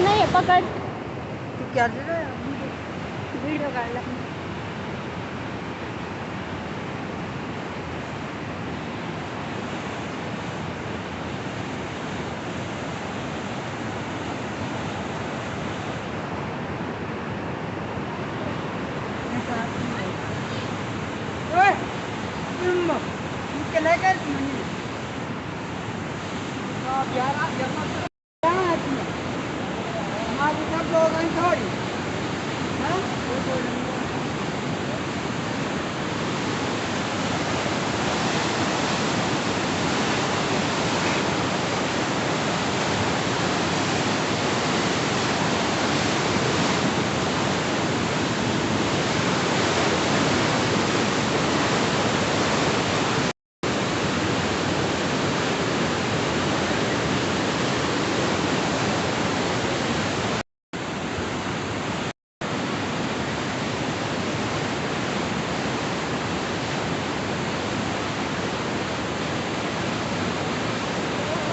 नाही पकड. तू क्या दे रहा है? व्हिडिओ काढला. ओए तुम क्या लेकर मनी आप यार आप जमा कहाँ है तुम हमारे सब लोग हैं थोड़ी